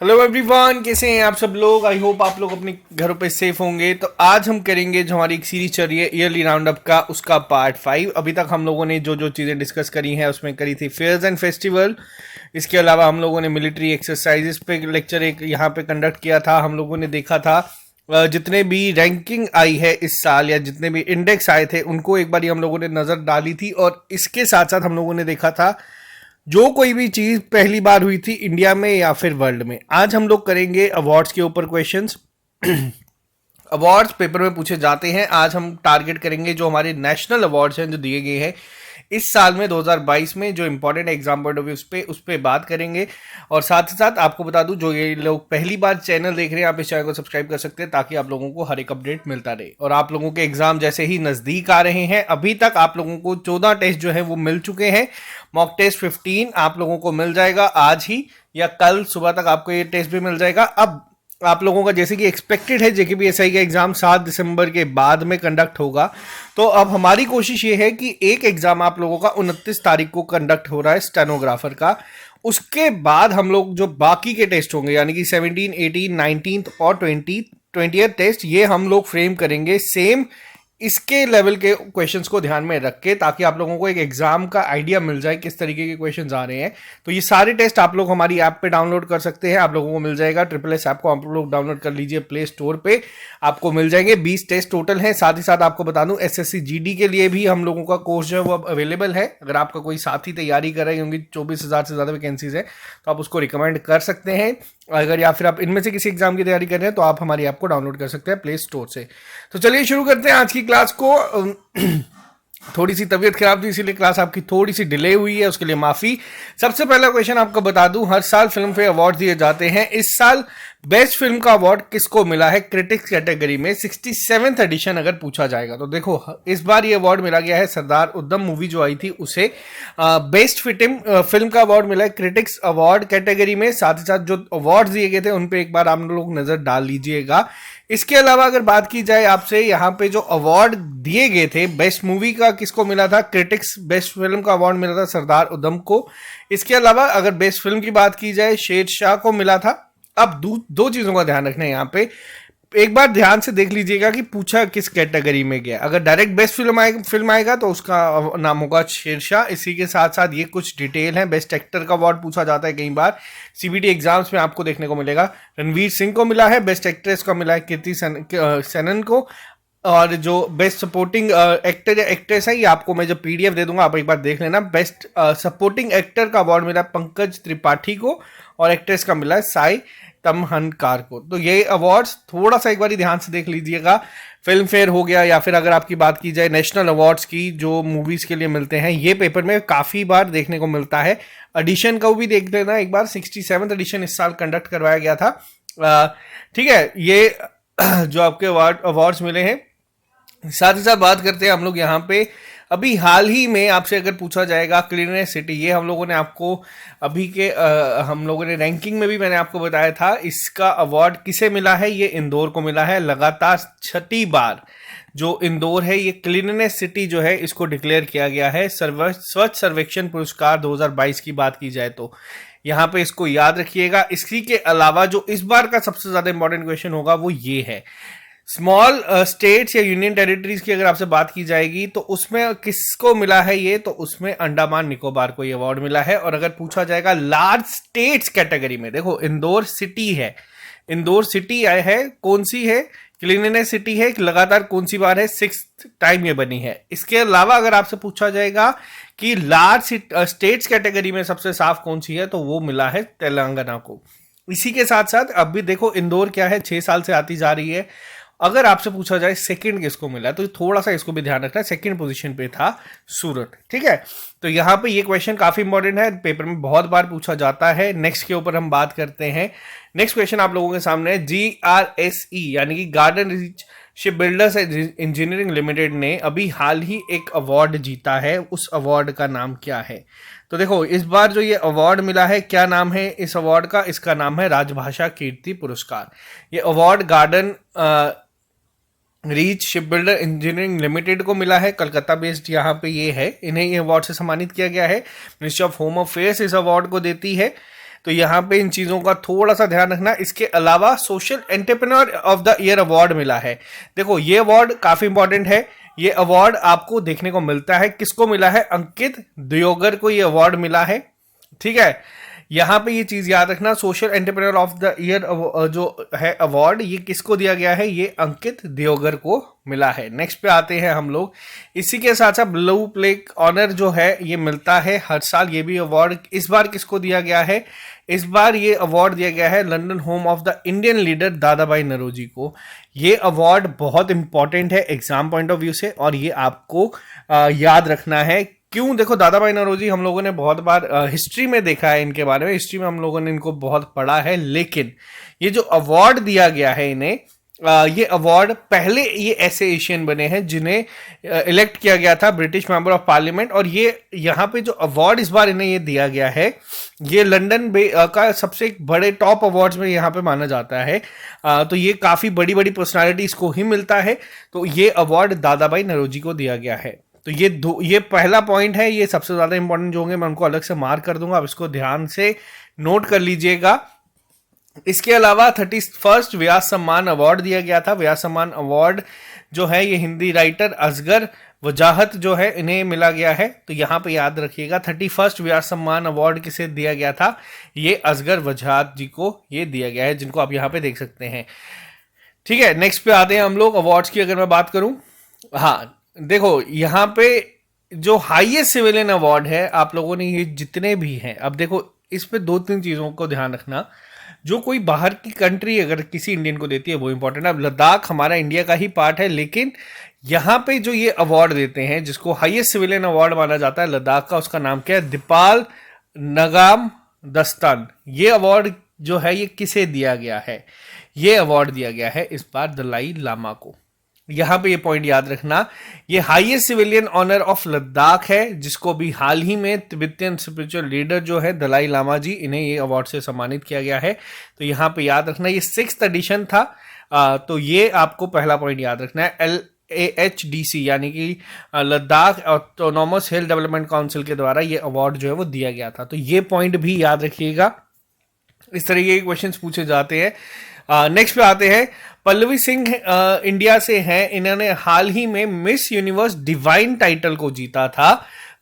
Hello everyone, कैसे हैं आप सब लोग। आई होप आप लोग अपने घरों पे सेफ होंगे। तो आज हम करेंगे जो हमारी एक सीरीज चल रही है ईयरली राउंड अप का, उसका पार्ट 5। अभी तक हम लोगों ने जो जो चीज़ें डिस्कस करी हैं उसमें करी थी फेयर्स एंड फेस्टिवल। इसके अलावा हम लोगों ने मिलिट्री एक्सरसाइजेस पे लेक्चर एक यहाँ पे कंडक्ट किया था। हम लोगों ने देखा था जितने भी रैंकिंग आई है इस साल या जितने भी इंडेक्स आए थे उनको एक बार हम लोगों ने नज़र डाली थी। और इसके साथ साथ हम लोगों ने देखा था जो कोई भी चीज पहली बार हुई थी इंडिया में या फिर वर्ल्ड में। आज हम लोग करेंगे अवार्ड्स के ऊपर क्वेश्चंस। अवार्ड्स पेपर में पूछे जाते हैं। आज हम टारगेट करेंगे जो हमारे नेशनल अवार्ड्स हैं जो दिए गए हैं इस साल में 2022 में, जो important exam point of view उस पर बात करेंगे। और साथ ही साथ आपको बता दूं, जो ये लोग पहली बार चैनल देख रहे हैं आप इस चैनल को सब्सक्राइब कर सकते हैं ताकि आप लोगों को हर एक अपडेट मिलता रहे। और आप लोगों के एग्जाम जैसे ही नजदीक आ रहे हैं, अभी तक आप लोगों को 14 टेस्ट जो है वो मिल चुके हैं। मॉक टेस्ट 15 आप लोगों को मिल जाएगा आज ही या कल सुबह तक आपको ये टेस्ट भी मिल जाएगा। अब आप लोगों का जैसे कि एक्सपेक्टेड है जेकेपीएसआई का एग्जाम 7 दिसंबर के बाद में कंडक्ट होगा। तो अब हमारी कोशिश ये है कि एक एग्जाम आप लोगों का 29 तारीख को कंडक्ट हो रहा है स्टेनोग्राफर का। उसके बाद हम लोग जो बाकी के टेस्ट होंगे यानी कि 17, 18, 19 और 20th टेस्ट, ये हम लोग फ्रेम करेंगे सेम इसके लेवल के क्वेश्चंस को ध्यान में रख के, ताकि आप लोगों को एक एग्जाम का आइडिया मिल जाए किस तरीके के क्वेश्चंस आ रहे हैं। तो ये सारे टेस्ट आप लोग हमारी ऐप पे डाउनलोड कर सकते हैं। आप लोगों को मिल जाएगा SSS ऐप को आप लोग डाउनलोड कर लीजिए प्ले स्टोर पे। आपको मिल जाएंगे 20 टेस्ट टोटल हैं। साथ ही साथ आपको बता दूं SSC GD के लिए भी हम लोगों का कोर्स जो है वो अब अवेलेबल है। अगर आपका कोई साथी तैयारी कर रहे हैं, क्योंकि 24,000 से ज्यादा वैकेंसीज है, तो आप उसको रिकमेंड कर सकते हैं। अगर या फिर आप इनमें से किसी एग्जाम की तैयारी कर रहे हैं तो आप हमारी ऐप को डाउनलोड कर सकते हैं प्ले स्टोर से। तो चलिए शुरू करते हैं आज की क्लास को। थोड़ी सी तबीयत खराब थी इसीलिए क्लास आपकी थोड़ी सी डिले हुई है, उसके लिए माफी। सबसे पहला क्वेश्चन आपको बता दूं, हर साल फिल्म फेयर अवार्ड दिए जाते हैं। इस साल बेस्ट फिल्म का अवार्ड किसको मिला है क्रिटिक्स कैटेगरी में 67th एडिशन अगर पूछा जाएगा तो देखो इस बार ये अवार्ड मिला गया है सरदार उधम मूवी जो आई थी उसे। बेस्ट फिल्म का अवार्ड मिला है क्रिटिक्स अवार्ड कैटेगरी में। साथ ही साथ जो अवार्ड दिए गए थे उन पे एक बार आप लोग नजर डाल लीजिएगा। इसके अलावा अगर बात की जाए आपसे, यहाँ पे जो अवार्ड दिए गए थे बेस्ट मूवी का किसको मिला था, क्रिटिक्स बेस्ट फिल्म का अवार्ड मिला था सरदार उधम को। इसके अलावा अगर बेस्ट फिल्म की बात की जाए शेरशाह को मिला था। अब दो चीजों का ध्यान रखना है यहाँ पे, एक बार ध्यान से देख लीजिएगा कि पूछा किस कैटेगरी में गया। अगर डायरेक्ट बेस्ट फिल्म आएगा तो उसका नाम होगा शेरशाह। इसी के साथ साथ ये कुछ डिटेल है। बेस्ट एक्टर का अवार्ड पूछा जाता है कई बार सीबीटी एग्जाम्स में, आपको देखने को मिलेगा। रणवीर सिंह को मिला है। बेस्ट एक्ट्रेस का मिला है कीर्ति सेनन को। और जो बेस्ट सपोर्टिंग एक्टर या एक्ट्रेस है ये आपको मैं जो पीडीएफ दे दूंगा आप एक बार देख लेना। बेस्ट सपोर्टिंग एक्टर का अवार्ड मिला पंकज त्रिपाठी को और एक्ट्रेस का मिला है साई तमहनकार को। तो ये अवार्ड्स थोड़ा सा एक बार ध्यान से देख लीजिएगा। फिल्म फेयर हो गया या फिर अगर आपकी बात की जाए नेशनल अवार्ड्स की जो मूवीज के लिए मिलते हैं, ये पेपर में काफी बार देखने को मिलता है। एडिशन का भी देख लेना एक बार, 67th एडिशन इस साल कंडक्ट करवाया गया था। ठीक है, ये जो आपके अवार्ड्स मिले हैं। साथ ही साथ बात करते हैं हम लोग यहाँ पे अभी हाल ही में आपसे अगर पूछा जाएगा क्लीननेस सिटी, ये हम लोगों ने आपको अभी के हम लोगों ने रैंकिंग में भी मैंने आपको बताया था इसका अवार्ड किसे मिला है। ये इंदौर को मिला है। लगातार 6ठी बार जो इंदौर है ये क्लीननेस सिटी जो है इसको डिक्लेयर किया गया है। स्वच्छ सर्वेक्षण पुरस्कार 2022 की बात की जाए तो यहाँ पे इसको याद रखिएगा। इसी के अलावा जो इस बार का सबसे ज्यादा इंपॉर्टेंट क्वेश्चन होगा वो ये है, स्मॉल स्टेट्स या यूनियन टेरिटरीज की अगर आपसे बात की जाएगी तो उसमें किसको मिला है ये, तो उसमें अंडमान निकोबार को ये अवार्ड मिला है। और अगर पूछा जाएगा लार्ज स्टेट्स कैटेगरी में, देखो इंदौर सिटी है, इंदौर सिटी है, कौन सी है, क्लीननेस सिटी है, लगातार कौन सी बार है, 6th टाइम ये बनी है। इसके अलावा अगर आपसे पूछा जाएगा कि लार्ज स्टेट्स कैटेगरी में सबसे साफ कौन सी है तो वो मिला है तेलंगाना को। इसी के साथ साथ अब भी देखो इंदौर क्या है 6 साल से आती जा रही है। अगर आपसे पूछा जाए सेकंड किसको मिला तो थोड़ा सा इसको भी ध्यान रखना, सेकंड पोजीशन पे था सूरत। ठीक है, तो यहाँ पे ये क्वेश्चन काफी इंपॉर्टेंट है, पेपर में बहुत बार पूछा जाता है। नेक्स्ट के ऊपर हम बात करते हैं। नेक्स्ट क्वेश्चन आप लोगों के सामने है, GRSE यानी कि garden reach ship builders engineering limited ने अभी हाल ही एक अवार्ड जीता है। उस अवार्ड का नाम क्या है? तो देखो इस बार जो ये अवार्ड मिला है, क्या नाम है इस अवार्ड का? इसका नाम है राजभाषा कीर्ति पुरस्कार। ये award garden reach ship builder engineering limited को मिला है। कलकत्ता बेस्ड यहाँ पे ये है, इन्हें ये अवार्ड से सम्मानित किया गया है। मिनिस्ट्री ऑफ होम अफेयर्स इस अवार्ड को देती है। तो यहाँ पे इन चीज़ों का थोड़ा सा ध्यान रखना। इसके अलावा social entrepreneur of the year award मिला है। देखो ये अवार्ड काफ़ी इंपॉर्टेंट है। ये अवार्ड आपको देखने को मिलता है, किसको मिला है? अंकित दियोगर को ये अवार्ड मिला है। ठीक है, यहां पे ये चीज याद रखना, social entrepreneur of the year जो है अवार्ड, ये किसको दिया गया है? ये अंकित दियोगर को मिला है। नेक्स्ट पे आते हैं हम लोग। इसी के साथ साथ ब्लू प्लेग ऑनर जो है ये मिलता है हर साल, ये भी अवार्ड इस बार किसको दिया गया है? इस बार ये अवार्ड दिया गया है London home of the Indian leader दादा भाई नौरोजी को। ये अवार्ड बहुत इंपॉर्टेंट है एग्जाम पॉइंट ऑफ व्यू से, और ये आपको याद रखना है। क्यों? देखो दादा भाई नौरोजी हम लोगों ने बहुत बार हिस्ट्री में देखा है, इनके बारे में हिस्ट्री में हम लोगों ने इनको बहुत पढ़ा है, लेकिन ये जो अवार्ड दिया गया है इन्हें, ये अवार्ड पहले ये ऐसे एशियन बने हैं जिन्हें इलेक्ट किया गया था ब्रिटिश मेंबर ऑफ पार्लियामेंट, और ये यहाँ पे जो अवार्ड इस बार इन्हें ये दिया गया है, ये लंदन का सबसे एक बड़े टॉप अवार्ड्स में यहाँ पे माना जाता है। तो ये काफी बड़ी बड़ी पर्सनालिटीज को ही मिलता है। तो ये अवार्ड दादा भाई नौरोजी को दिया गया है। तो ये पहला पॉइंट है, ये सबसे ज्यादा इंपॉर्टेंट जो होंगे मैं उनको अलग से मार्क कर दूंगा, अब इसको ध्यान से नोट कर लीजिएगा। इसके अलावा 31st व्यास सम्मान अवार्ड दिया गया था। व्यास सम्मान अवार्ड जो है ये हिंदी राइटर असगर वजाहत जो है इन्हें मिला गया है। तो यहाँ पे याद रखिएगा 31st व्यास सम्मान अवार्ड किसे दिया गया था? ये असगर वजाहत जी को ये दिया गया है, जिनको आप यहाँ पे देख सकते हैं। ठीक है, नेक्स्ट पे आते हैं हम लोग अवार्ड्स की। अगर मैं बात करूं, हाँ देखो यहाँ पे जो हाईएस्ट सिविलियन अवार्ड है, आप लोगों ने ये जितने भी हैं, अब देखो इस पे 2-3 चीजों को ध्यान रखना। जो कोई बाहर की कंट्री अगर किसी इंडियन को देती है वो इंपॉर्टेंट है। अब लद्दाख हमारा इंडिया का ही पार्ट है, लेकिन यहाँ पे जो ये अवार्ड देते हैं जिसको हाईएस्ट सिविलियन अवार्ड माना जाता है लद्दाख का, उसका नाम क्या है? दिपाल नगाम दस्तान। ये अवार्ड जो है ये किसे दिया गया है? ये अवार्ड दिया गया है इस बार दलाई लामा को। यहां पे ये पॉइंट याद रखना, ये highest civilian honour of Ladakh है, जिसको भी हाल ही में तिब्बतियन स्पिरिचुअल लीडर जो है दलाई लामा जी, इन्हें ये अवार्ड से सम्मानित किया गया है। तो यहां पे याद रखना ये 6th एडिशन था। तो ये आपको पहला पॉइंट याद रखना है। LAHDC यानी कि लद्दाख ऑटोनॉमस हिल डेवलपमेंट काउंसिल के द्वारा ये अवार्ड जो है वो दिया गया था। तो ये पॉइंट भी याद रखिएगा। इस तरीके के क्वेश्चंस पूछे जाते हैं। नेक्स्ट पे आते हैं। पल्लवी सिंह इंडिया से हैं, इन्होंने हाल ही में मिस यूनिवर्स डिवाइन टाइटल को जीता था।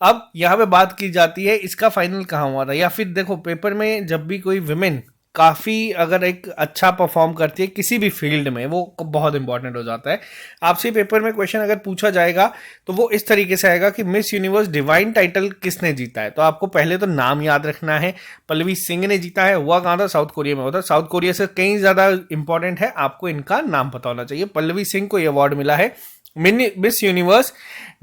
अब यहाँ पे बात की जाती है इसका फाइनल कहाँ हुआ था, या फिर देखो पेपर में जब भी कोई विमेन काफ़ी अगर एक अच्छा परफॉर्म करती है किसी भी फील्ड में, वो बहुत इंपॉर्टेंट हो जाता है। आपसे पेपर में क्वेश्चन अगर पूछा जाएगा तो वो इस तरीके से आएगा कि मिस यूनिवर्स डिवाइन टाइटल किसने जीता है। तो आपको पहले तो नाम याद रखना है। पल्लवी सिंह ने जीता है। हुआ कहाँ था? साउथ कोरिया में होता है। साउथ कोरिया से कहीं ज़्यादा इंपॉर्टेंट है, आपको इनका नाम पता होना चाहिए। पल्लवी सिंह को यह अवार्ड मिला है। मिस यूनिवर्स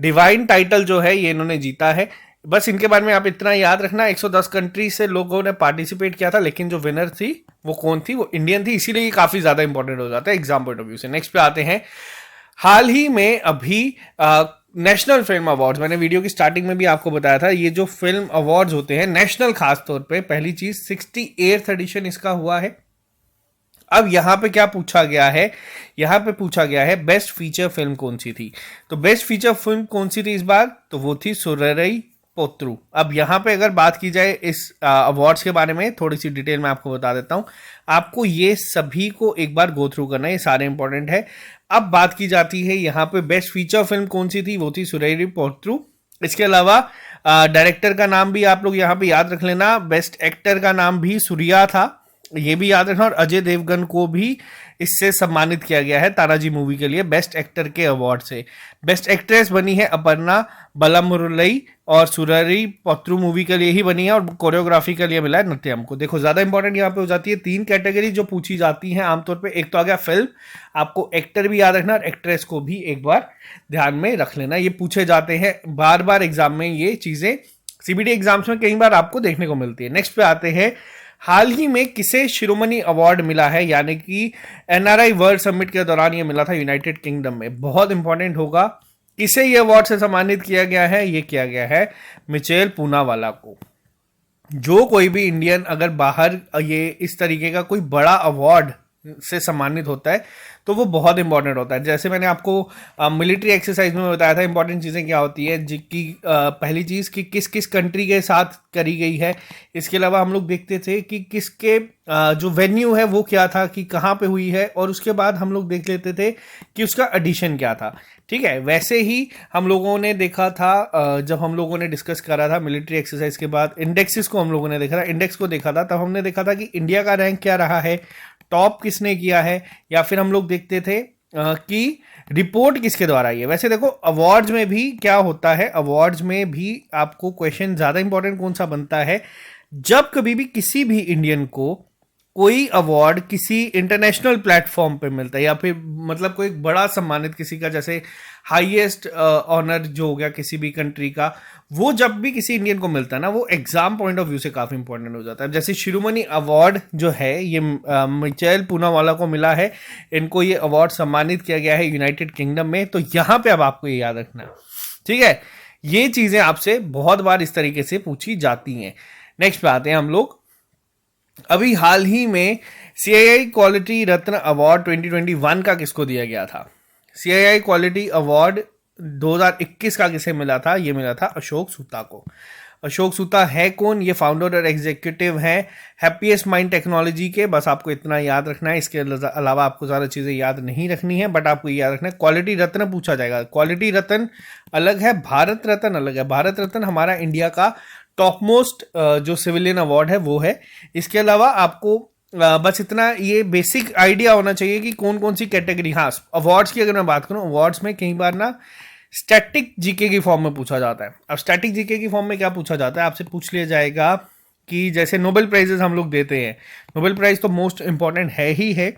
डिवाइन टाइटल जो है ये इन्होंने जीता है। बस इनके बारे में आप इतना याद रखना, 110 कंट्री से लोगों ने पार्टिसिपेट किया था, लेकिन जो विनर थी वो कौन थी? वो इंडियन थी, इसीलिए ये काफी ज्यादा इंपॉर्टेंट हो जाता है एग्जाम पॉइंट ऑफ व्यू से। नेक्स्ट पे आते हैं। हाल ही में अभी नेशनल फिल्म अवार्ड्स, मैंने वीडियो की स्टार्टिंग में भी आपको बताया था, ये जो फिल्म अवार्ड्स होते हैं नेशनल, खास तौर पे पहली चीज 68th एडिशन इसका हुआ है। अब यहां पे क्या पूछा गया है? यहां पे पूछा गया है बेस्ट फीचर फिल्म कौन सी थी। तो बेस्ट फीचर फिल्म कौन सी थी इस बार? तो वो थी सुररई पोत्रु। अब यहाँ पे अगर बात की जाए इस अवार्ड्स के बारे में, थोड़ी सी डिटेल में आपको बता देता हूँ। आपको ये सभी को एक बार गो थ्रू करना है, ये सारे इंपॉर्टेंट है। अब बात की जाती है यहाँ पे बेस्ट फीचर फिल्म कौन सी थी, वो थी सुररई पोत्रु। इसके अलावा डायरेक्टर का नाम भी आप लोग यहाँ पे याद रख लेना। बेस्ट एक्टर का नाम भी सूर्या था, ये भी याद रखना। और अजय देवगन को भी इससे सम्मानित किया गया है तानाजी मूवी के लिए बेस्ट एक्टर के अवार्ड से। बेस्ट एक्ट्रेस बनी है अपर्णा बलामुरलई, और सुररई पोत्रु मूवी के लिए ही बनी है, और कोरियोग्राफी के लिए मिला है नृत्यम को। देखो ज्यादा इंपॉर्टेंट यहाँ पे हो जाती है 3 कैटेगरी जो पूछी जाती हैं आमतौर पे। एक तो आ गया फिल्म, आपको एक्टर भी याद रखना और एक्ट्रेस को भी एक बार ध्यान में रख लेना। ये पूछे जाते हैं बार बार एग्जाम में, ये चीजें सीबीटी एग्जाम्स में कई बार आपको देखने को मिलती है। नेक्स्ट पे आते हैं। हाल ही में किसे शिरोमणि अवार्ड मिला है, यानी कि एनआरआई वर्ल्ड समिट के दौरान ये मिला था यूनाइटेड किंगडम में। बहुत इंपॉर्टेंट होगा, किसे ये अवार्ड से सम्मानित किया गया है? ये किया गया है मिचेल पूनावाला को। जो कोई भी इंडियन अगर बाहर ये इस तरीके का कोई बड़ा अवार्ड से सम्मानित होता है तो वो बहुत इंपॉर्टेंट होता है। जैसे मैंने आपको मिलिट्री एक्सरसाइज में बताया था इंपॉर्टेंट चीज़ें क्या होती है, जिनकी पहली चीज़ कि किस किस कंट्री के साथ करी गई है। इसके अलावा हम लोग देखते थे कि किसके जो वेन्यू है वो क्या था, कि कहाँ पे हुई है, और उसके बाद हम लोग देख लेते थे कि उसका एडिशन क्या था। ठीक है, वैसे ही हम लोगों ने देखा था जब हम लोगों ने डिस्कस करा था मिलिट्री एक्सरसाइज के बाद इंडेक्सेस को हम लोगों ने देखा था, इंडेक्स को देखा था, तब हमने देखा था कि इंडिया का रैंक क्या रहा है, टॉप किसने किया है, या फिर हम लोग देखते थे कि रिपोर्ट किसके द्वारा आई है। वैसे देखो अवार्ड्स में भी क्या होता है, अवार्ड्स में भी आपको क्वेश्चन ज़्यादा इंपॉर्टेंट कौन सा बनता है, जब कभी भी किसी भी इंडियन को कोई अवार्ड किसी इंटरनेशनल प्लेटफॉर्म पे मिलता है, या फिर मतलब कोई बड़ा सम्मानित किसी का, जैसे हाईएस्ट ऑनर जो हो गया किसी भी कंट्री का, वो जब भी किसी इंडियन को मिलता है ना, वो एग्जाम पॉइंट ऑफ व्यू से काफ़ी इंपॉर्टेंट हो जाता है। जैसे शिरोमणि अवार्ड जो है ये मिचेल पूनावाला को मिला है, इनको ये अवार्ड सम्मानित किया गया है यूनाइटेड किंगडम में। तो यहाँ पे अब आपको ये याद रखना है, ठीक है, ये चीज़ें आपसे बहुत बार इस तरीके से पूछी जाती हैं। नेक्स्ट पे आते हैं हम लोग। अभी हाल ही में CII क्वालिटी रत्न अवार्ड 2021 का किसको दिया गया था? CII क्वालिटी अवार्ड 2021 का किसे मिला था? ये मिला था अशोक सूता को। अशोक सूता है कौन? ये फाउंडर और एग्जीक्यूटिव हैं हैप्पीएस्ट माइंड टेक्नोलॉजी के। बस आपको इतना याद रखना है, इसके अलावा आपको ज़्यादा चीज़ें याद नहीं रखनी है, बट आपको याद रखना है क्वालिटी रत्न पूछा जाएगा। क्वालिटी रत्न अलग है, भारत रत्न अलग है। भारत रत्न हमारा इंडिया का टॉप मोस्ट जो सिविलियन अवार्ड है वो है। इसके अलावा आपको बस इतना ये बेसिक आइडिया होना चाहिए कि कौन कौन सी कैटेगरी। हाँ, अवार्ड्स की अगर मैं बात करूं, अवार्ड्स में कई बार ना स्टैटिक जीके की फॉर्म में पूछा जाता है। अब स्टैटिक जीके की फॉर्म में क्या पूछा जाता है, आपसे पूछ लिया जाएगा कि जैसे नोबेल प्राइजेस हम लोग देते हैं, नोबेल प्राइज तो मोस्ट इंपॉर्टेंट है ही है,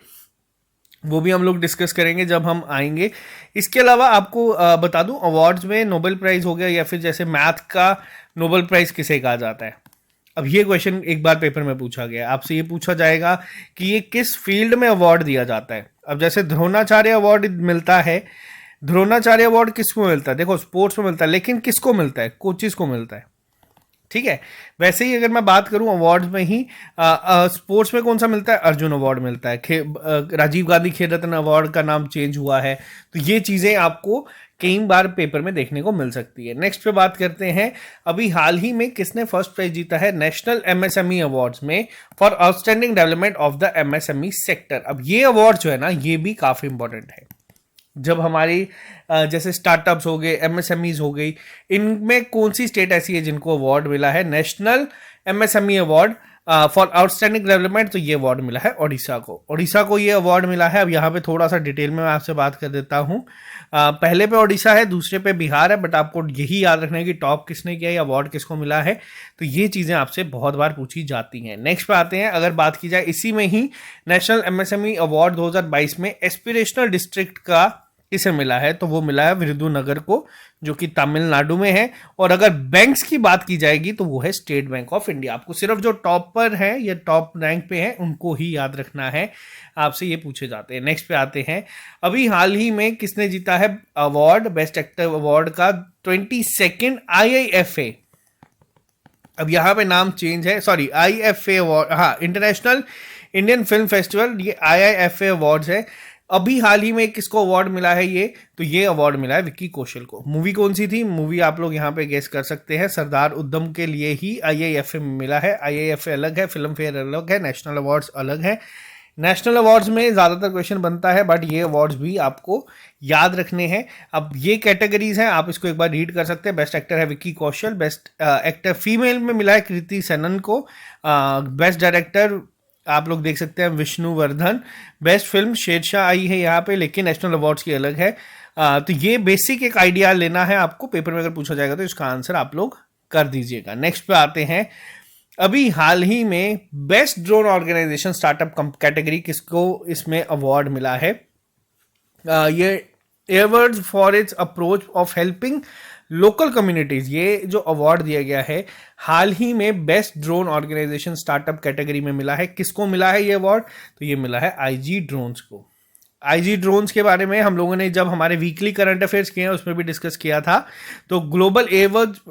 वो भी हम लोग डिस्कस करेंगे जब हम आएंगे। इसके अलावा आपको बता दूं, अवार्ड्स में नोबेल प्राइज हो गया, या फिर जैसे मैथ का नोबेल प्राइज किसे कहा जाता है। अब ये क्वेश्चन एक बार पेपर में पूछा गया, आपसे ये पूछा जाएगा कि ये किस फील्ड में अवार्ड दिया जाता है। अब जैसे द्रोणाचार्य अवार्ड मिलता है, द्रोणाचार्य अवार्ड किसको मिलता है? देखो स्पोर्ट्स में मिलता है, लेकिन किसको मिलता है? कोचेस को मिलता है, ठीक है। वैसे ही अगर मैं बात करूं अवार्ड्स में ही, स्पोर्ट्स में कौन सा मिलता है? अर्जुन अवार्ड मिलता है। राजीव गांधी खेल रत्न अवार्ड का नाम चेंज हुआ है। तो ये चीज़ें आपको कई बार पेपर में देखने को मिल सकती है। नेक्स्ट पे बात करते हैं, अभी हाल ही में किसने फर्स्ट प्राइज जीता है नेशनल MSME अवार्ड्स में for outstanding development of the MSME sector. अब ये अवार्ड जो है ना, ये भी काफ़ी इंपॉर्टेंट है। जब हमारी जैसे स्टार्टअप्स हो गए, MSMEs हो गई, इनमें कौन सी स्टेट ऐसी है जिनको अवार्ड मिला है national MSME award for outstanding development? तो ये अवार्ड मिला है ओडिशा को। ओडिशा को ये अवार्ड मिला है। अब यहाँ पे थोड़ा सा डिटेल में मैं आपसे बात कर देता हूँ। पहले पे ओडिशा है, दूसरे पे बिहार है, बट आपको यही याद रखना है कि टॉप किसने किया, अवार्ड किसको मिला है। तो ये चीज़ें आपसे बहुत बार पूछी जाती हैं। नेक्स्ट पे आते हैं, अगर बात की जाए इसी में ही नेशनल MSME अवार्ड 2022 में एस्पिरेशनल डिस्ट्रिक्ट का किसे मिला है, तो वो मिला है विरुधुनगर को, जो कि तमिलनाडु में है। और अगर बैंक्स की बात की जाएगी तो वो है स्टेट बैंक ऑफ इंडिया। आपको सिर्फ जो टॉप पर है या टॉप रैंक पे है उनको ही याद रखना है, आपसे ये पूछे जाते हैं। नेक्स्ट पे आते हैं, अभी हाल ही में किसने जीता है अवार्ड, बेस्ट एक्टर अवार्ड का 22nd IIFA। अब यहाँ पे नाम चेंज है, सॉरी IFA अवार्ड, हाँ इंटरनेशनल इंडियन फिल्म फेस्टिवल, ये IIFA अवार्ड्स है। अभी हाल ही में किसको अवार्ड मिला है ये, तो ये अवार्ड मिला है विक्की कौशल को। मूवी कौन सी थी? मूवी आप लोग यहाँ पे गेस कर सकते हैं, सरदार उधम के लिए ही IIFA मिला है। IIFA अलग है, फिल्म फेयर अलग है, नेशनल अवार्ड्स अलग है। नेशनल अवार्ड्स में ज़्यादातर क्वेश्चन बनता है, बट ये अवार्ड्स भी आपको याद रखने हैं। अब ये कैटेगरीज हैं, आप इसको एक बार रीड कर सकते हैं। बेस्ट एक्टर है Vicky Kaushal, best actor female में मिला है कृति सेनन को, बेस्ट डायरेक्टर आप लोग देख सकते हैं विष्णुवर्धन, बेस्ट फिल्म शेरशाह आई है यहाँ पे, लेकिन नेशनल अवार्ड्स की अलग है। तो ये बेसिक एक आइडिया लेना है आपको, पेपर में अगर पूछा जाएगा तो इसका आंसर आप लोग कर दीजिएगा। नेक्स्ट पे आते हैं, अभी हाल ही में best drone organisation startup category किसको इसमें अवार्ड मिला है? ये एयरवर्ड्स for its approach of helping local communities, ये जो अवार्ड दिया गया है हाल ही में best drone organisation startup category में मिला है। किसको मिला है ये अवार्ड? तो ये मिला है IG ड्रोन्स को। IG ड्रोन्स के बारे में हम लोगों ने जब हमारे वीकली करंट अफेयर्स किए हैं उसमें भी डिस्कस किया था। तो ग्लोबल एयरवर्ड्स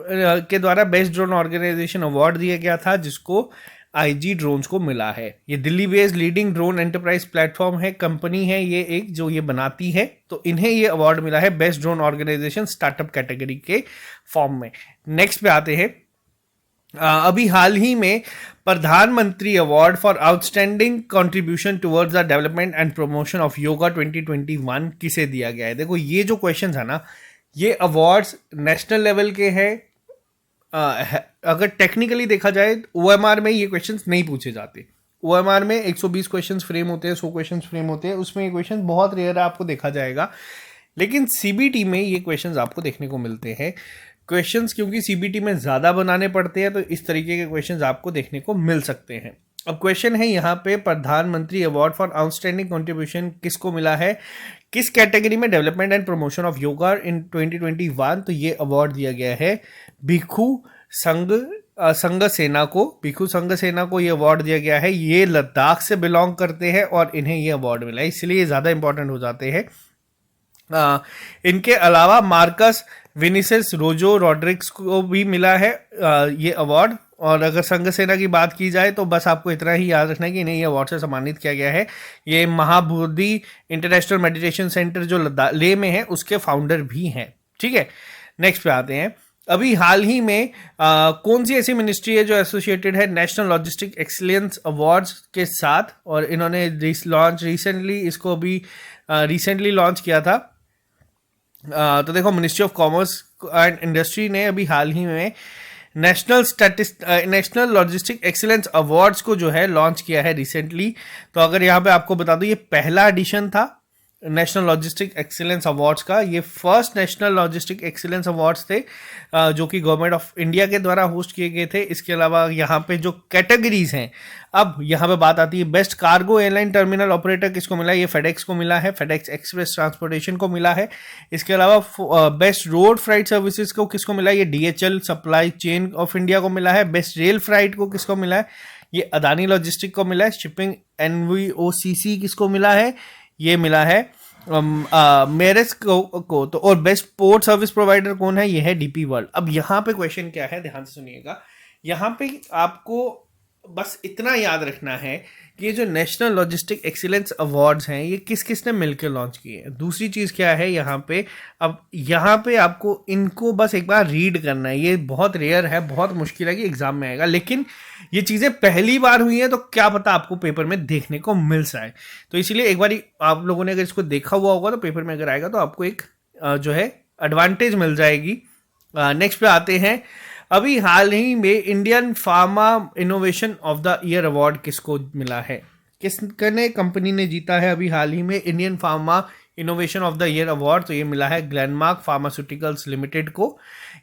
के द्वारा बेस्ट ड्रोन ऑर्गेनाइजेशन अवार्ड दिया गया था, जिसको IG ड्रोन्स को मिला है। ये Delhi based leading drone enterprise platform है, कंपनी है ये एक जो ये बनाती है, तो इन्हें ये अवार्ड मिला है best drone organisation startup category के फॉर्म में। नेक्स्ट पे आते हैं, अभी हाल ही में प्रधानमंत्री award for outstanding contribution towards the development and promotion of yoga 2021 किसे दिया गया है। देखो ये जो क्वेश्चन है ना, ये अवार्ड्स नेशनल लेवल के हैं। अगर टेक्निकली देखा जाए OMR में ये क्वेश्चंस नहीं पूछे जाते। OMR में 120 क्वेश्चंस फ्रेम होते हैं, 100 क्वेश्चंस फ्रेम होते हैं, उसमें ये क्वेश्चन बहुत रेयर आपको देखा जाएगा। लेकिन CBT में ये क्वेश्चंस आपको देखने को मिलते हैं। क्वेश्चंस क्योंकि CBT में ज़्यादा बनाने पड़ते हैं, तो इस तरीके के क्वेश्चंस आपको देखने को मिल सकते हैं। अब क्वेश्चन है यहाँ पे, प्रधानमंत्री अवार्ड फॉर आउटस्टैंडिंग कंट्रीब्यूशन किसको मिला है, किस कैटेगरी में, development and promotion of yoga in 2021। तो ये अवार्ड दिया गया है भिक्षु संघ सेना को। भिक्षु संघ सेना को ये अवार्ड दिया गया है। ये लद्दाख से बिलोंग करते हैं और इन्हें ये अवार्ड मिला है, इसलिए ज़्यादा इंपॉर्टेंट हो जाते हैं। इनके अलावा मार्कस विनिसियस रोजो रॉड्रिक्स को भी मिला है ये अवार्ड। और अगर संघ सेना की बात की जाए तो बस आपको इतना ही याद रखना है कि इन्हें ये अवार्ड से सम्मानित किया गया है। ये महाबोधि इंटरनेशनल मेडिटेशन सेंटर जो लेह में है उसके फाउंडर भी हैं। ठीक है, नेक्स्ट पे आते हैं। अभी हाल ही में कौन सी ऐसी मिनिस्ट्री है जो एसोसिएटेड है नेशनल लॉजिस्टिक एक्सीलेंस अवार्ड्स के साथ, और इन्होंने रिसेंटली लॉन्च किया था। तो देखो, ministry of commerce and industry ने अभी हाल ही में नेशनल लॉजिस्टिक एक्सीलेंस अवार्ड्स को जो है लॉन्च किया है रिसेंटली। तो अगर यहाँ पे आपको बता दूं, ये पहला एडिशन था नेशनल लॉजिस्टिक एक्सीलेंस अवार्ड्स का। ये first national logistic excellence awards थे जो कि गवर्नमेंट ऑफ इंडिया के द्वारा होस्ट किए गए थे। इसके अलावा यहाँ पे जो कैटेगरीज हैं, अब यहाँ पे बात आती है, best cargo airline terminal operator किसको मिला है, ये फेडेक्स को मिला है, फेडेक्स एक्सप्रेस ट्रांसपोर्टेशन को मिला है। इसके अलावा बेस्ट रोड फ्राइट सर्विसेज को किसको मिला है, ये DHL supply chain of India को मिला है। बेस्ट रेल फ्राइट को किसको मिला है, ये अदानी लॉजिस्टिक को मिला है। शिपिंग NVOCC किसको मिला है, ये मिला है मेरेस को। तो और बेस्ट पोर्ट सर्विस प्रोवाइडर कौन है, ये है DP वर्ल्ड। अब यहाँ पे क्वेश्चन क्या है, ध्यान से सुनिएगा। यहाँ पे आपको बस इतना याद रखना है कि ये जो नेशनल लॉजिस्टिक एक्सीलेंस अवार्ड्स हैं, ये किस किस ने मिलकर लॉन्च किए हैं। दूसरी चीज़ क्या है यहाँ पे, अब यहाँ पे आपको इनको बस एक बार रीड करना है। ये बहुत रेयर है, बहुत मुश्किल है कि एग्जाम में आएगा, लेकिन ये चीज़ें पहली बार हुई हैं तो क्या पता आपको पेपर में देखने को मिल जाए। तो इसीलिए एक बार आप लोगों ने अगर इसको देखा हुआ होगा तो पेपर में अगर आएगा तो आपको एक जो है एडवांटेज मिल जाएगी। नेक्स्ट पे आते हैं। अभी हाल ही में Indian pharma innovation of the year award किसको मिला है, किसने कंपनी ने जीता है अभी हाल ही में Indian pharma innovation of the year award. तो ये मिला है ग्लेनमार्क फार्मास्यूटिकल्स लिमिटेड को।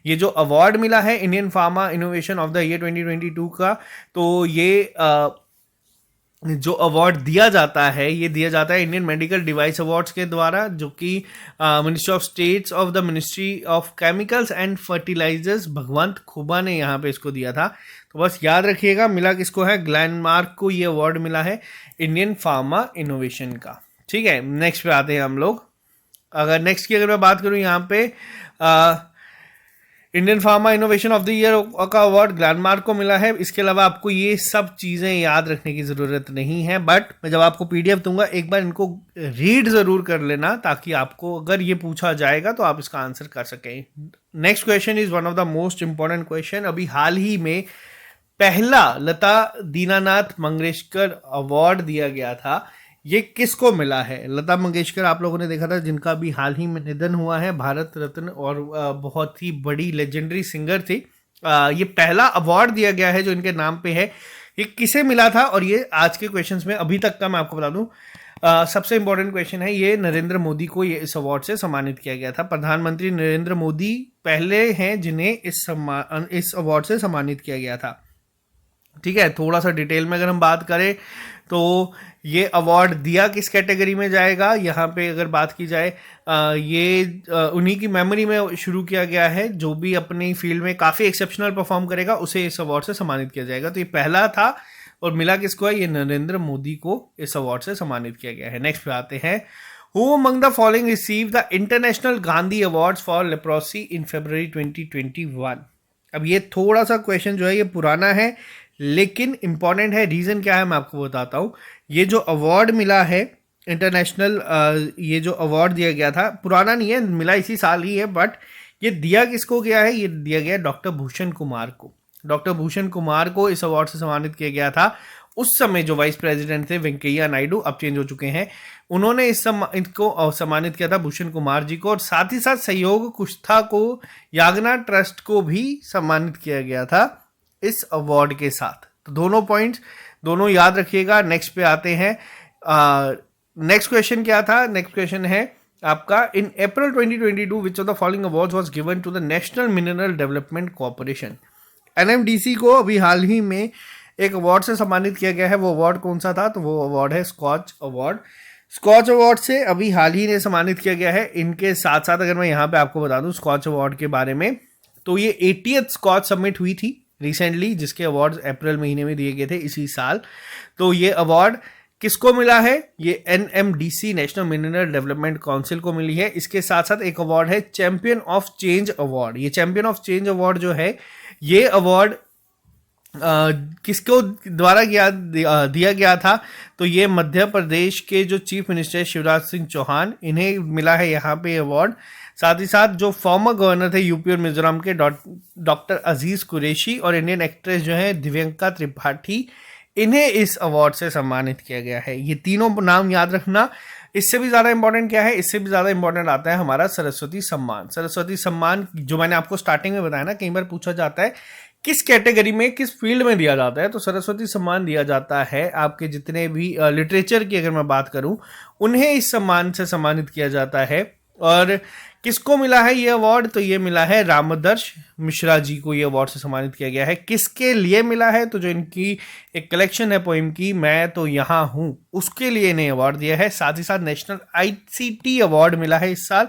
ये जो अवार्ड मिला है Indian pharma innovation of the year 2022 का, तो ये जो अवार्ड दिया जाता है, ये दिया जाता है इंडियन मेडिकल डिवाइस अवार्ड्स के द्वारा, जो कि ministry of states of the ministry of chemicals and fertilisers Bhagwanth Khuba ने यहाँ पे इसको दिया था। तो बस याद रखिएगा, मिला किसको है, ग्लेनमार्क को ये अवार्ड मिला है इंडियन फार्मा इनोवेशन का। ठीक है, नेक्स्ट पे आते हैं हम लोग। अगर मैं बात करूँ यहाँ पे Indian pharma innovation of the year का अवार्ड ग्लेनमार्क को मिला है। इसके अलावा आपको ये सब चीज़ें याद रखने की ज़रूरत नहीं है, बट मैं जब आपको PDF दूंगा एक बार इनको रीड ज़रूर कर लेना, ताकि आपको अगर ये पूछा जाएगा तो आप इसका आंसर कर सकें। Next question is one of the most important question. अभी हाल ही में पहला लता दीनानाथ मंगेशकर अवार्ड दिया गया था, ये किसको मिला है। लता मंगेशकर आप लोगों ने देखा था, जिनका भी हाल ही में निधन हुआ है, भारत रत्न और बहुत ही बड़ी लेजेंडरी सिंगर थी। ये पहला अवार्ड दिया गया है जो इनके नाम पे है। ये किसे मिला था, और ये आज के क्वेश्चंस में अभी तक का मैं आपको बता दूं सबसे इंपॉर्टेंट क्वेश्चन है, ये नरेंद्र मोदी को ये इस अवार्ड से सम्मानित किया गया था। प्रधानमंत्री नरेंद्र मोदी पहले हैं जिन्हें इस अवार्ड से सम्मानित किया गया था। ठीक है, थोड़ा सा डिटेल में अगर हम बात करें तो ये अवार्ड दिया किस कैटेगरी में जाएगा, यहाँ पे अगर बात की जाए ये उन्हीं की मेमोरी में शुरू किया गया है। जो भी अपनी फील्ड में काफ़ी एक्सेप्शनल परफॉर्म करेगा उसे इस अवार्ड से सम्मानित किया जाएगा। तो ये पहला था और मिला किसको है, ये नरेंद्र मोदी को इस अवार्ड से सम्मानित किया गया है। नेक्स्ट पे आते हैं। Who among the following receive the international Gandhi awards for leprosy in February 2021। अब ये थोड़ा सा क्वेश्चन जो है ये पुराना है, लेकिन इंपॉर्टेंट है, रीज़न क्या है मैं आपको बताता हूँ। ये जो अवार्ड मिला है इंटरनेशनल, ये जो अवार्ड दिया गया था पुराना नहीं है, मिला इसी साल ही है, बट ये दिया किसको गया है? ये दिया गया डॉक्टर भूषण कुमार को। डॉक्टर भूषण कुमार को इस अवार्ड से सम्मानित किया गया था। उस समय जो वाइस प्रेसिडेंट थे वेंकैया नायडू, अब चेंज हो चुके हैं, उन्होंने इनको सम्मानित किया था भूषण कुमार जी को, और साथ ही साथ सहयोग कुश्ता को, यागना ट्रस्ट को भी सम्मानित किया गया था इस अवार्ड के साथ। तो दोनों पॉइंट्स दोनों याद रखिएगा। नेक्स्ट पे आते हैं। नेक्स्ट क्वेश्चन क्या था? नेक्स्ट क्वेश्चन है आपका, in April 2022 which of the following awards was given to the National Mineral Development Corporation. NMDC को अभी हाल ही में एक अवार्ड से सम्मानित किया गया है। वो अवार्ड कौन सा था? तो वो अवार्ड है स्कॉच अवार्ड। स्कॉच अवार्ड से अभी हाल ही में सम्मानित किया गया है। इनके साथ साथ अगर मैं यहाँ पे आपको बता दूं स्कॉच अवार्ड के बारे में, तो ये 80th स्कॉच समिट हुई थी रिसेंटली, जिसके अवार्ड्स अप्रैल महीने में दिए गए थे इसी साल। तो ये अवार्ड किसको मिला है? ये NMDC national Mineral development council को मिली है। इसके साथ साथ एक अवार्ड है चैंपियन ऑफ चेंज अवार्ड। ये चैंपियन ऑफ चेंज अवार्ड जो है, ये अवार्ड किसको द्वारा दिया गया था? तो ये मध्य प्रदेश के जो चीफ मिनिस्टर शिवराज सिंह चौहान, इन्हें मिला है यहाँ पे अवार्ड। साथ ही साथ जो फॉर्मर गवर्नर थे यूपी और मिजोरम के डॉक्टर अजीज कुरैशी, और इंडियन एक्ट्रेस जो है दिव्यंका त्रिपाठी, इन्हें इस अवार्ड से सम्मानित किया गया है। ये तीनों नाम याद रखना। इससे भी ज़्यादा इंपॉर्टेंट क्या है? इससे भी ज़्यादा इंपॉर्टेंट आता है हमारा सरस्वती सम्मान। सरस्वती सम्मान जो मैंने आपको स्टार्टिंग में बताया ना, कई बार पूछा जाता है किस कैटेगरी में, किस फील्ड में दिया जाता है। तो सरस्वती सम्मान दिया जाता है आपके जितने भी लिटरेचर की अगर मैं बात करूं, उन्हें इस सम्मान से सम्मानित किया जाता है। और किसको मिला है ये अवार्ड? तो ये मिला है रामदर्श मिश्रा जी को, ये अवार्ड से सम्मानित किया गया है। किसके लिए मिला है? तो जो इनकी एक कलेक्शन है पोइम की, मैं तो यहाँ हूँ, उसके लिए इन्हें अवार्ड दिया है। साथ ही साथ नेशनल आईसीटी अवार्ड मिला है इस साल।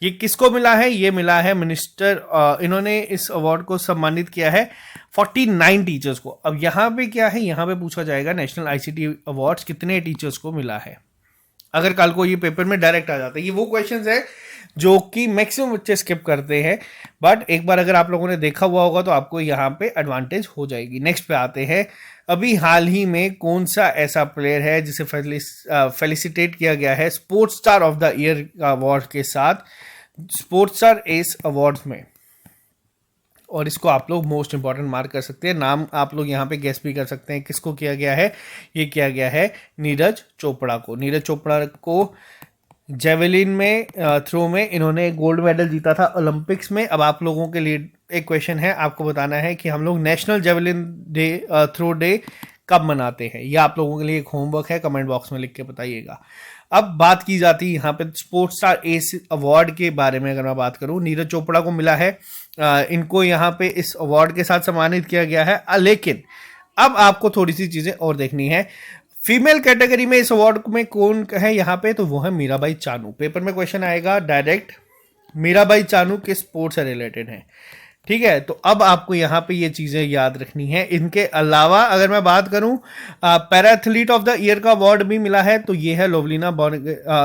ये किसको मिला है? ये मिला है मिनिस्टर, इन्होंने इस अवार्ड को सम्मानित किया है 49 टीचर्स को। अब यहाँ पे क्या है, यहाँ पे पूछा जाएगा नेशनल आईसीटी अवार्ड्स कितने टीचर्स को मिला है, अगर कल को ये पेपर में डायरेक्ट आ जाता है। ये वो क्वेश्चंस है जो कि मैक्सिमम बच्चे स्किप करते हैं, बट एक बार अगर आप लोगों ने देखा हुआ होगा तो आपको यहाँ पे एडवांटेज हो जाएगी। नेक्स्ट पे आते हैं। अभी हाल ही में कौन सा ऐसा प्लेयर है जिसे फेलिसिटेट किया गया है sports star of the year award के साथ, स्पोर्ट्स स्टार एस अवार्ड्स में? और इसको आप लोग मोस्ट इंपॉर्टेंट मार्क कर सकते हैं। नाम आप लोग यहाँ पे गेस भी कर सकते हैं किसको किया गया है। ये किया गया है नीरज चोपड़ा को। नीरज चोपड़ा को जेवलिन में थ्रो में इन्होंने गोल्ड मेडल जीता था ओलंपिक्स में। अब आप लोगों के लिए एक क्वेश्चन है, आपको बताना है कि हम लोग national javelin day throw day कब मनाते हैं। यह आप लोगों के लिए एक होमवर्क है, कमेंट बॉक्स में लिख के बताइएगा। अब बात की जाती है यहाँ पे स्पोर्ट्स स्टार एस अवार्ड के बारे में। अगर मैं बात करूँ, नीरज चोपड़ा को मिला है, इनको यहाँ पे इस अवार्ड के साथ सम्मानित किया गया है। लेकिन अब आपको थोड़ी सी चीजें और देखनी है। फीमेल कैटेगरी में इस अवार्ड में कौन है यहाँ पे? तो वो है मीराबाई चानू। पेपर में क्वेश्चन आएगा डायरेक्ट, मीराबाई चानू किस स्पोर्ट से रिलेटेड है, ठीक है। तो अब आपको यहाँ पे ये चीजें याद रखनी है। इनके अलावा अगर मैं बात करूं, para athlete of the year का अवार्ड भी मिला है, तो ये है लोवलीना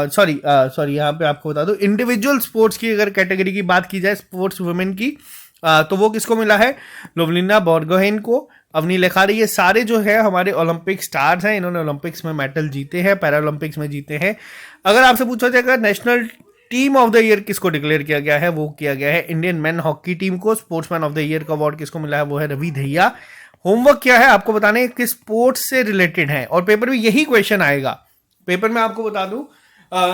सॉरी यहाँ पे आपको बता दूं, इंडिविजुअल स्पोर्ट्स की अगर कैटेगरी की बात की जाए, स्पोर्ट्स वुमेन की, तो वो किसको मिला है? लोवलीना बोर्गोहेन को, अवनी लेखारी। ये सारे जो है हमारे ओलंपिक स्टार्स हैं, इन्होंने ओलंपिक्स में मेडल जीते हैं, पैरा ओलंपिक्स में जीते हैं। अगर आपसे पूछा जाएगा national team of the year किसको डिक्लेयर किया गया है, वो किया गया है इंडियन मेन हॉकी टीम को। स्पोर्ट्समैन ऑफ द ईयर का अवार्ड किसको मिला है? वो है रवि दहिया। होमवर्क क्या है आपको बताने, किस स्पोर्ट्स से रिलेटेड है, और पेपर में यही क्वेश्चन आएगा। पेपर में आपको बता दूं,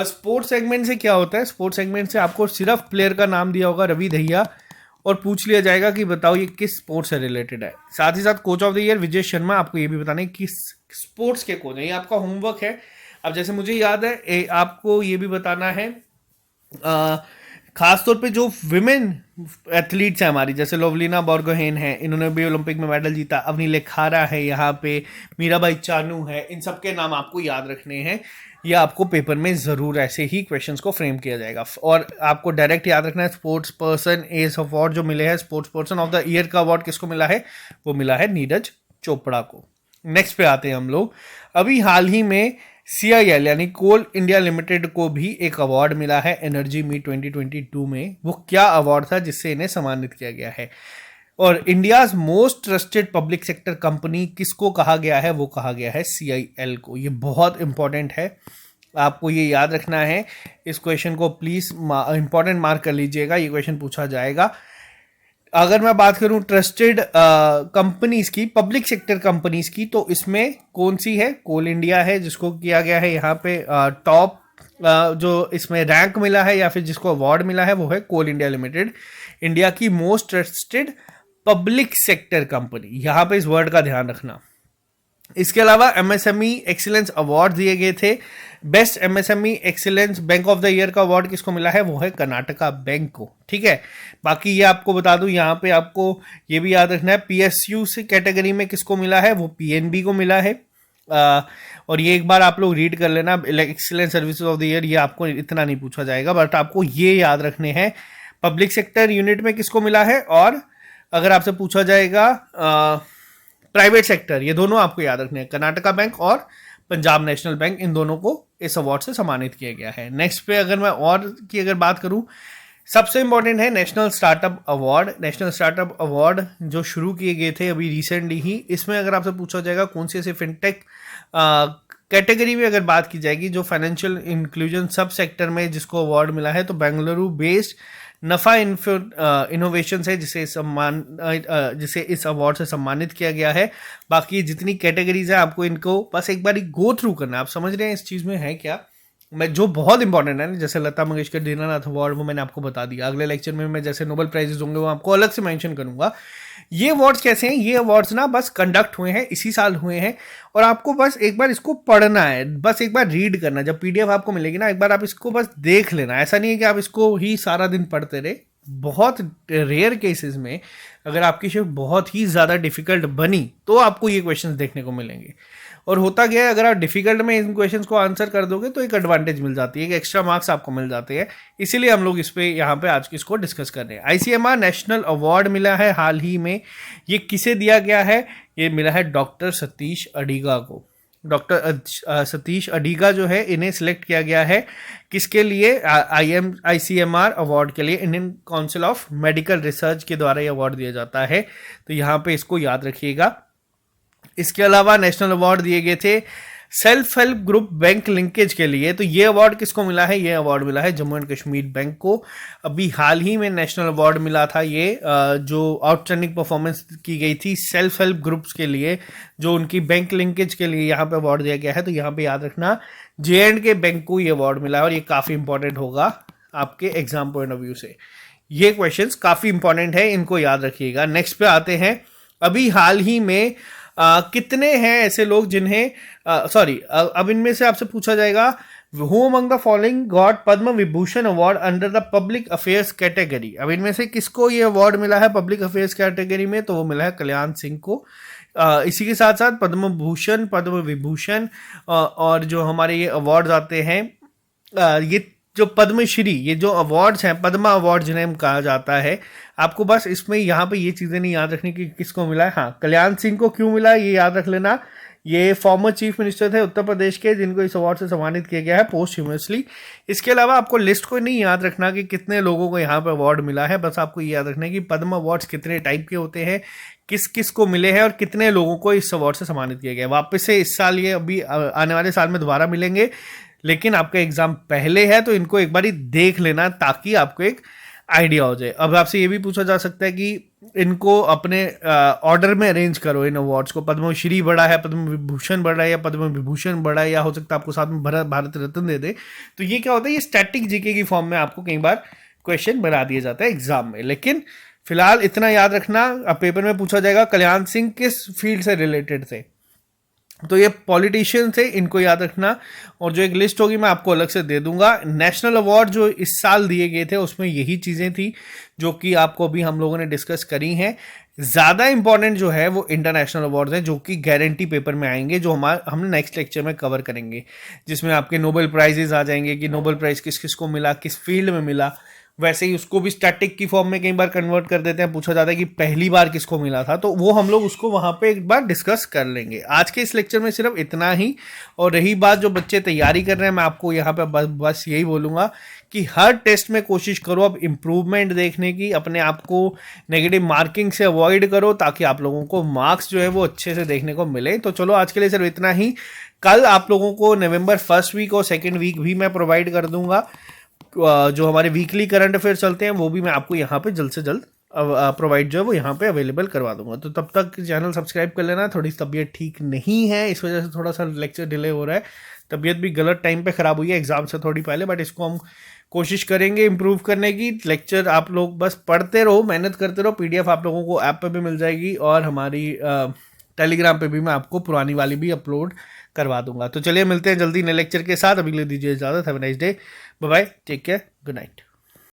स्पोर्ट्स सेगमेंट से क्या होता है, स्पोर्ट्स सेगमेंट से आपको सिर्फ प्लेयर का नाम दिया होगा रवि दहिया, और पूछ लिया जाएगा कि बताओ ये किस स्पोर्ट्स से रिलेटेड है। साथ ही साथ coach of the year Vijay Sharma, आपको ये भी बताना है किस स्पोर्ट्स के कोच है, ये आपका होमवर्क है। अब जैसे मुझे याद है, आपको ये भी बताना है खासतौर पे जो विमेन एथलीट्स हैं हमारी, जैसे लोवलीना बोर्गोहेन है, इन्होंने भी ओलंपिक में मेडल जीता, अवनी लेखारा है, यहाँ पे मीराबाई चानू है, इन सब के नाम आपको याद रखने हैं। ये आपको पेपर में ज़रूर ऐसे ही क्वेश्चंस को फ्रेम किया जाएगा। और आपको डायरेक्ट याद रखना है स्पोर्ट्स पर्सन एस अवार्ड जो मिले हैं, sports person of the year का अवार्ड किसको मिला है? वो मिला है नीरज चोपड़ा को। नेक्स्ट पे आते हैं हम लोग। अभी हाल ही में CIL यानी कोल इंडिया लिमिटेड को भी एक अवार्ड मिला है एनर्जी मीट 2022 में। वो क्या अवार्ड था जिससे इन्हें सम्मानित किया गया है? और India's most trusted public sector company किसको कहा गया है? वो कहा गया है CIL को। ये बहुत इंपॉर्टेंट है, आपको ये याद रखना है। इस क्वेश्चन को प्लीज इंपॉर्टेंट मार्क कर लीजिएगा, ये क्वेश्चन पूछा जाएगा। अगर मैं बात करूं ट्रस्टेड कंपनीज की, पब्लिक सेक्टर कंपनीज की, तो इसमें कौन सी है? कोल इंडिया है, जिसको किया गया है यहाँ पे टॉप जो इसमें रैंक मिला है या फिर जिसको अवार्ड मिला है वो है कोल इंडिया लिमिटेड, इंडिया की most trusted public sector company. यहां पे इस वर्ड का ध्यान रखना। इसके अलावा MSME एक्सीलेंस अवार्ड दिए गए थे। Best MSME excellence bank of the year का अवार्ड किसको मिला है? वो है कर्नाटका बैंक को। ठीक है, बाकी ये आपको बता दूं, यहाँ पे आपको ये भी याद रखना है PSU से कैटेगरी में किसको मिला है? वो PNB को मिला है। और ये एक बार आप लोग रीड कर लेना, excellence services of the year, ये आपको इतना नहीं पूछा जाएगा, बट आपको ये याद रखने हैं पब्लिक सेक्टर यूनिट में किसको मिला है, और अगर आपसे पूछा जाएगा प्राइवेट सेक्टर, ये दोनों आपको याद रखने हैं, कर्नाटका बैंक और पंजाब नेशनल बैंक, इन दोनों को इस अवार्ड से सम्मानित किया गया है। नेक्स्ट पे अगर मैं और की अगर बात करूं, सबसे इंपॉर्टेंट है national startup award. National startup award जो शुरू किए गए थे अभी रिसेंटली ही, इसमें अगर आपसे पूछा जाएगा कौन से ऐसे फिनटेक कैटेगरी में अगर बात की जाएगी जो फाइनेंशियल इंक्लूजन सब सेक्टर में जिसको अवार्ड मिला है, तो बेंगलुरु बेस्ड नफा इनोवेशन है जिसे इस अवार्ड से सम्मानित किया गया है। बाकी जितनी कैटेगरीज है आपको इनको बस एक बार गो थ्रू करना है। आप समझ रहे हैं इस चीज में है क्या? मैं जो बहुत इंपॉर्टेंट है, जैसे लता मंगेशकर दीनानाथ अवार्ड, वो मैंने आपको बता दिया। अगले लेक्चर में मैं जैसे नोबेल प्राइजेस होंगे वो आपको अलग से मेंशन करूंगा। ये अवार्ड्स कैसे हैं? ये अवार्ड्स ना बस कंडक्ट हुए हैं, इसी साल हुए हैं, और आपको बस एक बार इसको पढ़ना है, बस एक बार रीड करना। जब PDF आपको मिलेगी ना, एक बार आप इसको बस देख लेना। ऐसा नहीं है कि आप इसको ही सारा दिन पढ़ते रहे। बहुत रेयर केसेस में अगर आपकी शिफ्ट बहुत ही ज़्यादा डिफिकल्ट बनी तो आपको ये क्वेश्चंस देखने को मिलेंगे। और होता क्या है, अगर आप डिफिकल्ट में इन क्वेश्चंस को आंसर कर दोगे तो एक एडवांटेज मिल जाती है, एक एक्स्ट्रा मार्क्स आपको मिल जाते हैं। इसीलिए हम लोग इस पे यहाँ पे आज इसको डिस्कस कर रहे हैं। ICMR नेशनल अवार्ड मिला है हाल ही में, ये किसे दिया गया है? ये मिला है डॉक्टर सतीश अडिगा को। डॉक्टर सतीश अडिगा जो है, इन्हें सिलेक्ट किया गया है किसके लिए? ICMR अवार्ड के लिए, Indian council of medical research के द्वारा ये अवार्ड दिया जाता है, तो यहाँ पे इसको याद रखिएगा। इसके अलावा नेशनल अवार्ड दिए गए थे self help group bank linkage के लिए, तो ये अवार्ड किसको मिला है? ये अवार्ड मिला है जम्मू एंड कश्मीर बैंक को। अभी हाल ही में नेशनल अवार्ड मिला था ये जो आउटस्टैंडिंग परफॉर्मेंस की गई थी सेल्फ हेल्प ग्रुप्स के लिए, जो उनकी बैंक लिंकेज के लिए यहाँ पे अवार्ड दिया गया है। तो यहाँ पे याद रखना J&K बैंक को ये अवार्ड मिला है, और ये काफी इंपॉर्टेंट होगा आपके एग्जाम पॉइंट ऑफ व्यू से। ये क्वेश्चंस काफी इंपॉर्टेंट है, इनको याद रखिएगा। नेक्स्ट पे आते हैं, अभी हाल ही में कितने हैं ऐसे लोग जिन्हें अब इनमें से आपसे पूछा जाएगा who among the following got Padma Vibhushan award under the public affairs category. अब इनमें से किसको ये अवार्ड मिला है पब्लिक अफेयर्स कैटेगरी में? तो वो मिला है कल्याण सिंह को। इसी के साथ साथ पद्म भूषण, पद्म विभूषण और जो हमारे ये अवार्ड आते हैं, ये जो पद्मश्री, ये जो अवार्ड्स हैं, पद्मा अवार्ड जिन्हें कहा जाता है, आपको बस इसमें यहाँ पे ये चीज़ें नहीं याद रखनी कि किसको मिला है। हाँ, कल्याण सिंह को क्यों मिला है ये याद रख लेना। ये फॉर्मर चीफ मिनिस्टर थे उत्तर प्रदेश के, जिनको इस अवार्ड से सम्मानित किया गया है पोस्टह्यूमसली। इसके अलावा आपको लिस्ट को नहीं याद रखना कि कितने लोगों को यहाँ पे अवार्ड मिला है, बस आपको ये याद रखना है कि पद्म अवार्ड्स कितने टाइप के होते हैं, किस किस को मिले हैं और कितने लोगों को इस अवार्ड से सम्मानित किया गया है। वापस से इस साल, ये अभी आने वाले साल में दोबारा मिलेंगे, लेकिन आपका एग्जाम पहले है तो इनको एक बार देख लेना ताकि आपको एक आइडिया हो जाए। अब आपसे ये भी पूछा जा सकता है कि इनको अपने ऑर्डर में अरेंज करो इन अवार्ड्स को, पद्मश्री बड़ा है, पद्म विभूषण बड़ा है, या पद्म विभूषण बड़ा है, या हो सकता है आपको साथ में भारत रत्न दे दे। तो ये क्या होता है, ये स्टैटिक जीके की फॉर्म में आपको कई बार क्वेश्चन बना दिया जाता है एग्जाम में। लेकिन फिलहाल इतना याद रखना, अब पेपर में पूछा जाएगा कल्याण सिंह किस फील्ड से रिलेटेड थे, तो ये पॉलिटिशियन थे, इनको याद रखना। और जो एक लिस्ट होगी मैं आपको अलग से दे दूंगा। नेशनल अवार्ड जो इस साल दिए गए थे उसमें यही चीज़ें थी जो कि आपको अभी हम लोगों ने डिस्कस करी हैं। ज़्यादा इंपॉर्टेंट जो है वो इंटरनेशनल अवार्ड्स हैं, जो कि गारंटी पेपर में आएंगे, जो हम नेक्स्ट लेक्चर में कवर करेंगे, जिसमें आपके नोबेल प्राइजेज आ जाएंगे कि नोबेल प्राइज़ किस किस को मिला, किस फील्ड में मिला, वैसे ही उसको भी स्टैटिक की फॉर्म में कई बार कन्वर्ट कर देते हैं, पूछा जाता है कि पहली बार किसको मिला था, तो वो हम लोग उसको वहाँ पे एक बार डिस्कस कर लेंगे। आज के इस लेक्चर में सिर्फ इतना ही। और रही बात जो बच्चे तैयारी कर रहे हैं, मैं आपको यहाँ पे बस यही बोलूँगा कि हर टेस्ट में कोशिश करो अब इम्प्रूवमेंट देखने की, अपने आप को नेगेटिव मार्किंग से अवॉइड करो ताकि आप लोगों को मार्क्स जो है वो अच्छे से देखने को मिले। तो चलो आज के लिए सिर्फ इतना ही। कल आप लोगों को नवंबर फर्स्ट वीक और सेकेंड वीक भी मैं प्रोवाइड कर दूंगा। जो हमारे वीकली करंट अफेयर चलते हैं वो भी मैं आपको यहाँ पे जल्द से जल्द प्रोवाइड जो है वो यहाँ पे अवेलेबल करवा दूंगा। तो तब तक चैनल सब्सक्राइब कर लेना। थोड़ी तबीयत ठीक नहीं है, इस वजह से थोड़ा सा लेक्चर डिले हो रहा है। तबीयत भी गलत टाइम पे ख़राब हुई है एग्जाम से थोड़ी पहले, बट इसको हम कोशिश करेंगे इम्प्रूव करने की। लेक्चर आप लोग बस पढ़ते रहो, मेहनत करते रहो। पीडीएफ आप लोगों को ऐप पे भी मिल जाएगी और हमारी टेलीग्राम पे भी मैं आपको पुरानी वाली भी अपलोड करवा दूंगा। तो चलिए मिलते हैं जल्दी नए लेक्चर के साथ। अभी के लिए दीजिए इजाज़त। Have a nice day, bye bye, take care, good night.